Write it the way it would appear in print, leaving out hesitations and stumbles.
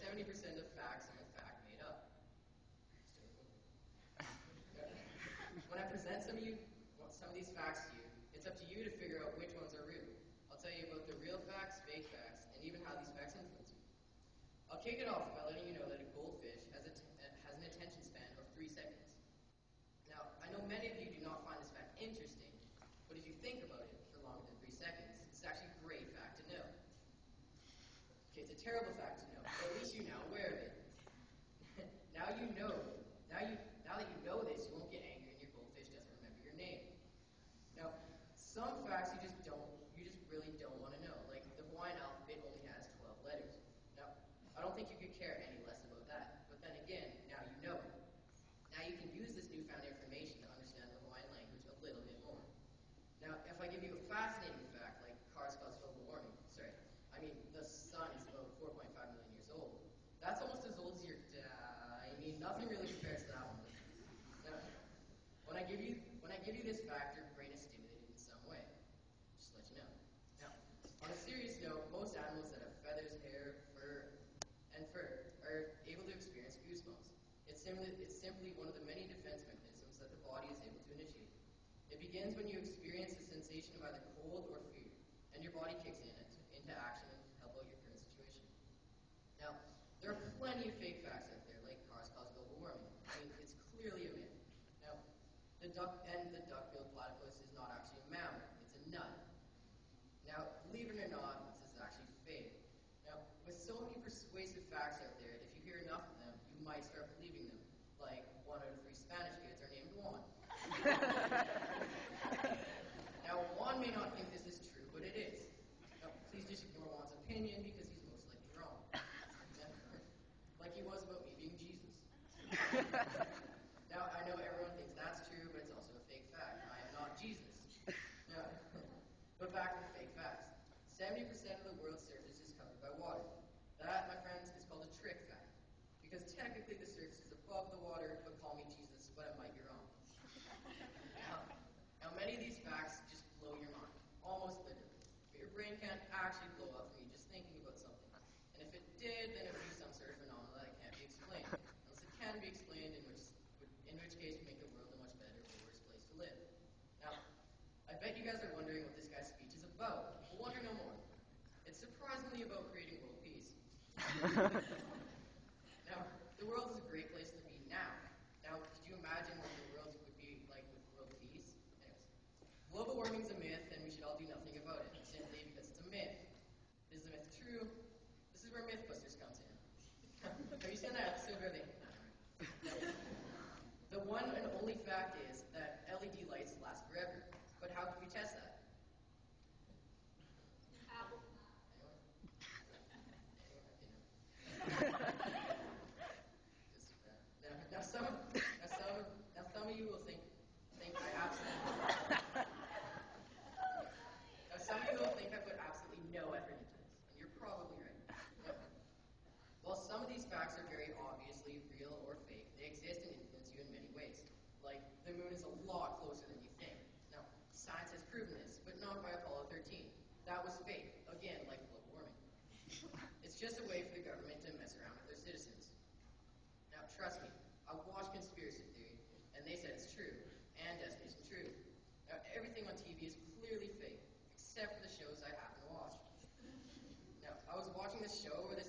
70% of facts are in fact made up. When I present some of these facts to you, it's up to you to figure out which ones are real. I'll tell you about the real facts, fake facts, and even how these facts influence you. I'll kick it off by letting you know that a goldfish has an attention span of 3 seconds. Now, I know many of you do not find this fact interesting, but if you think about it for longer than 3 seconds, it's actually a great fact to know. Okay, it's a terrible fact to know, but at least you're now aware of it. Now you know. Now that you know this, you won't get angry and your goldfish doesn't remember your name. Now, some facts you just really don't want to know. Like the Hawaiian alphabet only has 12 letters. Now, I don't think you could care any less about that. But then again, now you know it. Now you can use this newfound information to understand the Hawaiian language a little bit more. Now, if I give you a fascinating fact, like cars cause global warming, the sun is about 4.5 million years old. That's almost as old as your dad. Nothing really compares to that one. Now, when I give you this fact, your brain is stimulated in some way. Just to let you know. Now, on a serious note, most animals that have feathers, hair, fur are able to experience goosebumps. It's simply one of the many defense mechanisms that the body is able to initiate. It begins when you experience a sensation of either cold or fear, and your body kicks into action to help out your current situation. Now, there are plenty of fake facts out there, like cars cause global warming. It's clearly a myth. Now, the duck-billed platypus is not actually a mammal, it's a nut. Now, believe it or not, this is actually fake. Now, with so many persuasive facts out there, if you hear enough of them, you might start believing them. Like, 1 out of 3 Spanish kids are named Juan. Now, Juan may not think this is true, but it is. Now, please just ignore Juan's opinion because he's most likely wrong. Like he was about me being Jesus. Now, I know everyone thinks that's true, but it's also a fake fact. I am not Jesus. Now, but back to the fake facts. 70% of the world's surface is covered by water. That, my friends, is called a trick fact. Because technically the surface is above the water, but call me Jesus, but I might be wrong. Now, many of these facts just blow your mind, almost literally. But your brain can't actually blow up from you just thinking about something. And if it did, then it would be some sort of phenomenon that can't be explained. Unless it can be explained, in which case would make the world a much better or worse place to live. Now, I bet you guys are wondering what this guy's speech is about. Well, wonder no more. It's surprisingly about creating world peace. Now, the world is a great place to be now. Now, could you imagine what the world would be like with world peace? Anyways, global warming is a myth, and we should all do nothing about it, simply because it's a myth. Is the myth true? This is where Mythbusters comes in. Have you seen that episode where the one and only fact is that LED lights last forever. But how can we test that? Apple. Now some of you will think I absolutely. Now some of you will think I put absolutely no effort into this, and you're probably right. While some of these facts are very obviously real or fake, they exist and influence you in many ways. Like, the moon is a lot closer than you think. Now, science has proven this, but not by Apollo 13. That was fake, again, like global warming. It's just a way for the government to mess around with their citizens. Now, trust me, I watched Conspiracy Theory, and they said it's true, and Destination True. Now, everything on TV is clearly fake, except for the shows I happen to watch. Now, I was watching this show where this